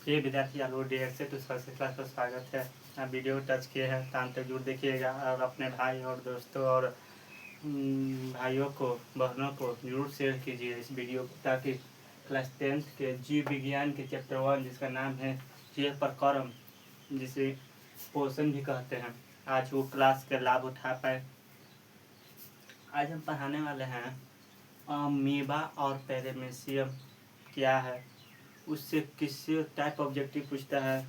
ये विद्यार्थी आलोक dx to first class का स्वागत है। आप वीडियो टच किए हैं तो अंत तक जरूर देखिएगा और अपने भाई और दोस्तों और भाइयों को बहनों को जरूर शेयर कीजिए इस वीडियो को, ताकि क्लास 10th के जीव विज्ञान के चैप्टर 1 जिसका नाम है जीव प्रकर्म, जिसे पोषण भी कहते हैं, आज वो क्लास का लाभ उठा पाए। आज हम पढ़ाने वाले हैं अमीबा और पैरामीशियम क्या है, उससे किससे टाइप ऑब्जेक्टिव पूछता है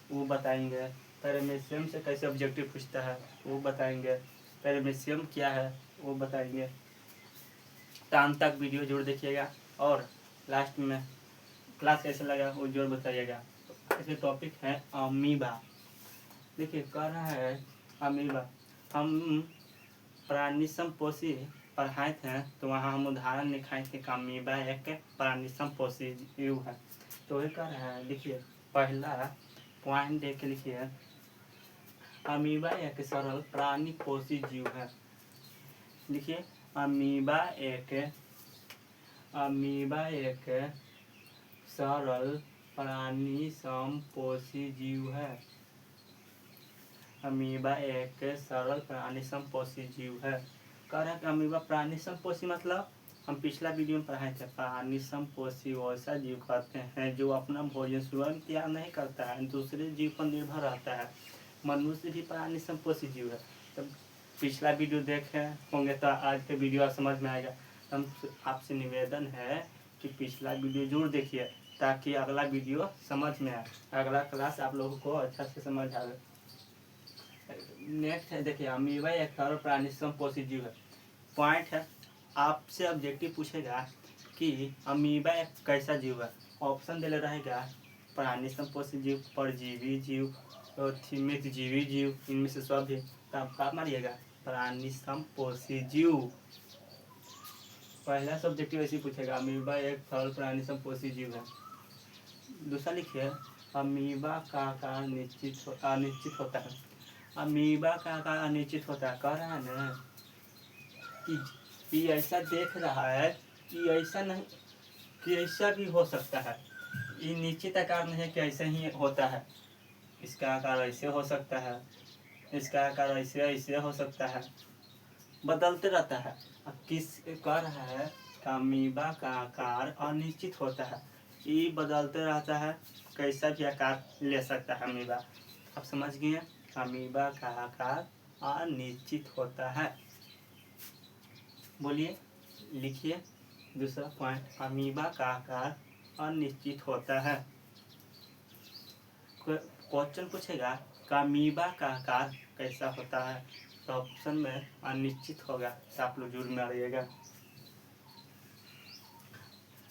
वो बताएंगे। पैरामीशियम से कैसे ऑब्जेक्टिव पूछता है वो बताएंगे। पैरामीशियम क्या है वो बताएंगे। तो अंत तक वीडियो जरूर देखिएगा और लास्ट में क्लास कैसे लगा वो जरूर बताइएगा। ऐसे टॉपिक है अमीबा। देखिए कह रहा है अमीबा, हम प्राणिसंपोषी पढ़ाए थे तो वहाँ हम उदाहरण लिखाए थे कि अमीबा एक प्राणिसंपोषी जीव है। तो ये कह रहा है, देखिए पहला पॉइंट देख के लिखिए, अमीबा एक सरल प्राणी पोषी जीव है। लिखिए अमीबा एक सरल प्राणी संपोषी जीव है। अमीबा एक सरल प्राणी संपोषी जीव है। कह रहा है कि अमीबा प्राणी संपोषी मतलब हम पिछला वीडियो में पढ़ाए थे, प्राणी संपोषी वैसा जीव कहते हैं जो अपना भोजन स्वयं तैयार नहीं करता है, दूसरे जीव पर निर्भर रहता है। मनुष्य भी प्राणी संपोषी जीव है। तब पिछला वीडियो देखे होंगे तो आज के वीडियो समझ में आएगा। हम आपसे निवेदन है कि पिछला वीडियो जरूर देखिए ताकि अगला वीडियो समझ में आए, अगला क्लास आप लोगों को अच्छा से समझ आए। नेक्स्ट है, देखिए अमीबा एक सरल प्राणी संपोषी जीव है। पॉइंट है, आपसे ऑब्जेक्टिव पूछेगा कि अमीबा एक कैसा जीव है। ऑप्शन दे रहेगा प्राणी संपोषी जीव, परजीवी जीव और मित्र जीवी जीव, इनमें से सब है। तो आप क्या मारिएगा, प्राणी संपोषी जीव। पहला सब्जेक्टिव ऐसे पूछेगा, अमीबा एक सरल प्राणी संपोषी जीव है। दूसरा लिखिए, अमीबा का आकार अनिश्चित होता है। अमीबा का आकार अनिश्चित होता है। कह रहा है ना कि ऐसा देख रहा है कि ऐसा नहीं कि ऐसा भी हो सकता है। ये निश्चित आकार नहीं है कि ऐसा ही होता है। इसका आकार ऐसे हो सकता है, इसका आकार ऐसे हो सकता है, बदलते रहता है। अब किस कह रहा है, अमीबा का आकार अनिश्चित होता है, ये बदलते रहता है, कैसा भी आकार ले सकता है अमीबा। आप समझ गए, अमीबा का आकार अनिश्चित होता है। बोलिए, लिखिए दूसरा पॉइंट, अमीबा का आकार अनिश्चित होता है। क्वेश्चन पूछेगा कि अमीबा का आकार कैसा होता है, तो ऑप्शन में अनिश्चित होगा, तो आप लोग जरूर मारिएगा।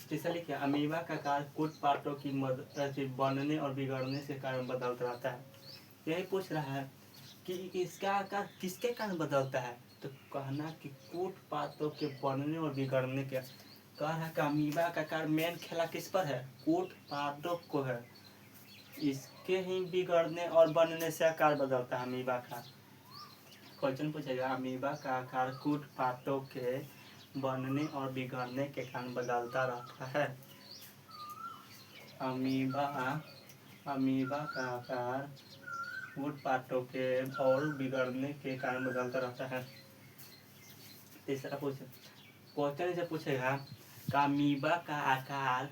तीसरा लिखिए, अमीबा का आकार कुछ पार्टों की मदद बनने और बिगड़ने से कारण बदलता रहता है। यही पूछ रहा है कि इसका आकार किसके कारण बदलता है, तो कहना कि कूट पातों के बनने और बिगड़ने के। कह रहा है कि अमीबा का आकार मेन खेला किस पर है, कूट पातों को है, इसके ही बिगड़ने और बनने से आकार बदलता है अमीबा का। क्वेश्चन पूछेगा, अमीबा का आकार कूट पातों के बनने और बिगड़ने के कारण बदलता रहता है। अमीबा का आकार कूट पातों के और बिगड़ने के कारण बदलता रहता है। तीसरा क्वेश्चन इसे पूछेगा कि अमीबा का आकार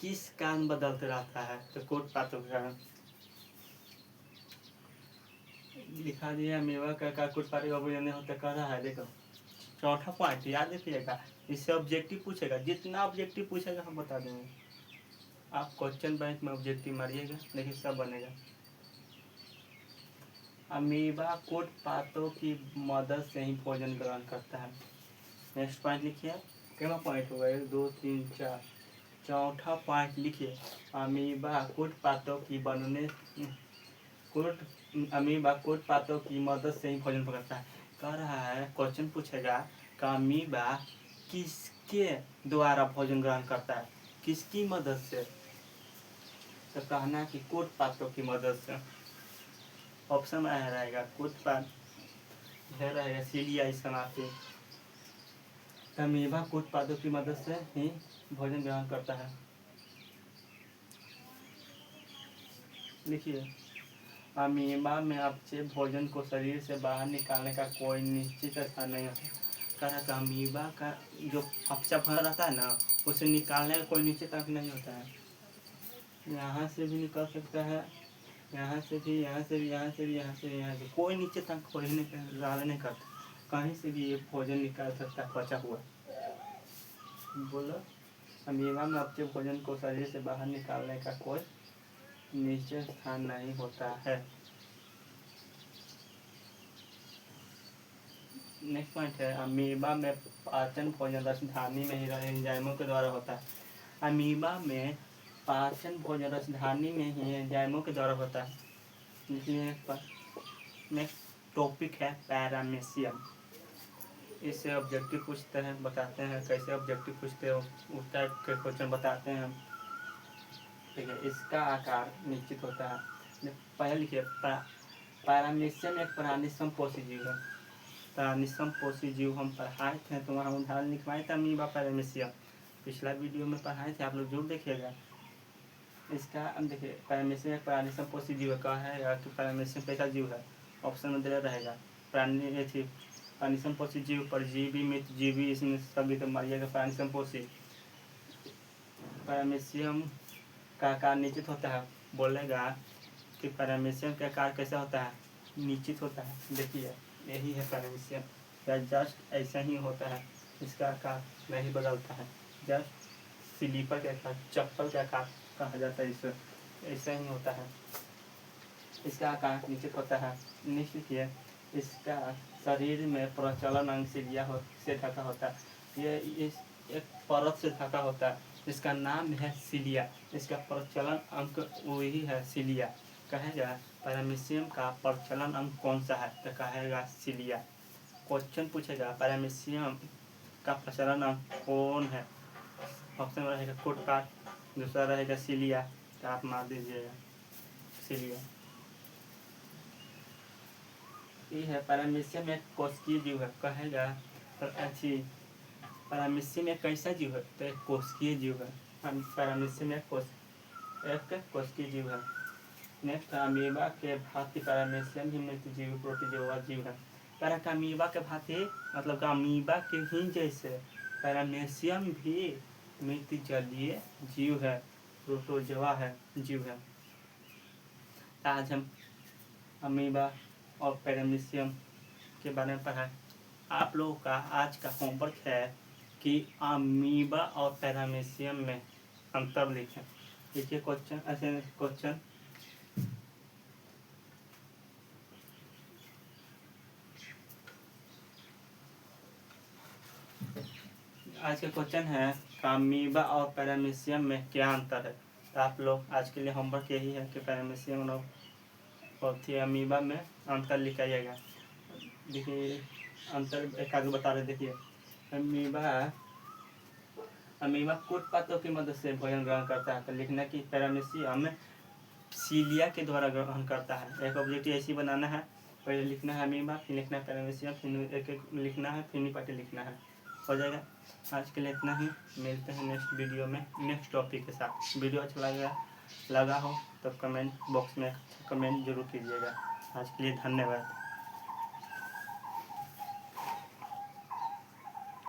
किस कारण बदलते रहता है, तो कूट पातों के कारण। लिखा दिया अमीबा का आकार कूट पातों का बिगड़ने होता कह रहा है। देखो चौथा पॉइंट याद रखिएगा, इससे ऑब्जेक्टिव पूछेगा, जितना ऑब्जेक्टिव पूछेगा हम बता देंगे। आप क्वेश्चन बैंक में ऑब्जेक्टिव मारिएगा, देखिए सब बनेगा। अमीबा कूट पातों की मदद से ही भोजन ग्रहण करता है। नेक्स्ट पॉइंट लिखिए, कितना पॉइंट होगा, 1 2 3 4। चौथा पॉइंट लिखिए, अमीबा कूट पातों की मदद से ही भोजन पकड़ता है। कह रहा है क्वेश्चन पूछेगा कि अमीबा किसके द्वारा भोजन ग्रहण करता है, किसकी मदद से, तो कहना कि कूट पातों की मदद से। ऑप्शन में रहेगा कूट पात रहेगा सीलिया समाप्ति। अमीबा कूट पातों की मदद से ही भोजन ग्रहण करता है। देखिए, अमीबा में अपचे भोजन को शरीर से बाहर निकालने का कोई निश्चित स्थान नहीं होता। कहा कि अमीबा का जो अपचा भरा रहता है ना, उसे निकालने का कोई निश्चित अंक नहीं होता है। यहाँ से भी निकल सकता है, यहाँ से भी, यहाँ से भी, यहाँ से भी, यहाँ से भी, यहाँ से कोई निश्चित अंक कोई नहीं करता। कहीं से भी ये भोजन निकाल सकता है बचा हुआ। बोलो, अमीबा में अपचे भोजन को शरीर से बाहर निकालने का कोई निश्चित स्थान नहीं होता है। नेक्स्ट पॉइंट है, अमीबा में पाचन भोजन रसधानी में ही एंजाइमों के द्वारा होता है। अमीबा में पाचन भोजन रसधानी में ही एंजाइमों के द्वारा होता है। इसलिए नेक्स्ट टॉपिक है पैरामीशियम। इससे ऑब्जेक्टिव पूछते हैं, बताते हैं कैसे ऑब्जेक्टिव पूछते हो, उस टाइप के क्वेश्चन बताते हैं हम। ठीक है, इसका आकार निश्चित होता है। पहले लिखिए, पैरामीशियम एक प्राणिसम पोषी जीव है। प्राणिसम पोषी जीव हम पढ़ाए थे, तो वहाँ उदाहरण लिखवाए थे अमीबा पैरामीशियम, पिछला वीडियो में पढ़ाए थे, आप लोग जरूर देखिएगा। इसका अब देखिए, पैरामीशियम एक प्राणिसम पोषी जीव का है या तो पैरामीशियम कैसा जीव है, ऑप्शन में दिया रहेगा। प्राणिसम पोषी जीव परजीवी मित्रजीवी, इसमें सभी तो मारिएगा प्राणिसम पोषी। पैरामीशियम का आकार निश्चित होता है, बोलेगा कि पैरामीशियम का आकार कैसा होता है, निश्चित होता है। देखिए, यही है पैरामीशियम, या जस्ट ऐसा ही होता है, इसका आकार नहीं बदलता है। जस्ट स्लीपर का आकार, चप्पल का आकार कहा जाता है, इसे ऐसा ही होता है। इसका आकार निश्चित होता है। निश्चित है, इसका शरीर में प्रचलन अंग से ढका होता है। ये इस एक परत से ढका होता है, इसका नाम है सिलिया। इसका प्रचलन अंक वही है, सिलिया। कहेगा पैरामीशियम का प्रचलन अंक कौन सा है, तो कहेगा सिलिया। क्वेश्चन पूछेगा पैरामीशियम का प्रचलन अंक कौन है, ऑप्शन में रहेगा कोटकार, दूसरा रहेगा सिलिया, तो आप मार दीजिएगा सिलिया। ये है पैरामीशियम एक कोशिकीय जीव है। कहेगा अच्छी, पैरामीशियम एक कैसा जीव है, तो एक कोशिकीय जीव है। पैरामीशियम एक कोशिकीय जीव है। नेक्स्ट, अमीबा के भांति पैरामीशियम ही मृतजीवी प्रोटोजोआ जीव है। कह रहा अमीबा के भांति मतलब अमीबा के ही जैसे पैरामीशियम भी मृतजलीय जीव है, प्रोटोजोआ है, जीव है। आज हम अमीबा और पैरामीशियम के बारे में पढ़ा। आप लोगों का आज का होमवर्क है कि अमीबा और पैरामीशियम में अंतर लिखें। देखिए क्वेश्चन, ऐसे क्वेश्चन आज का क्वेश्चन है, अमीबा और पैरामीशियम में क्या अंतर है। तो आप लोग आज के लिए होमवर्क यही है कि पैरामीशियम और अमीबा में अंतर लिखाइएगा। देखिए अंतर एक आगे बता रहे, देखिए अमीबा कुछ पातों की मदद से भोजन ग्रहण करता है, तो लिखना कि पैरामीशियम सीलिया के द्वारा ग्रहण करता है। एक ऑब्जेक्टिव ऐसी बनाना है, पहले लिखना है अमीबा, फिर लिखना है पैरामीशियम, फिर एक लिखना है, फिर निपाटी लिखना है, हो जाएगा। आज के लिए इतना ही, मिलते हैं नेक्स्ट वीडियो में नेक्स्ट टॉपिक के साथ। वीडियो अच्छा लगा हो तो कमेंट बॉक्स में कमेंट जरूर कीजिएगा। आज के लिए धन्यवाद।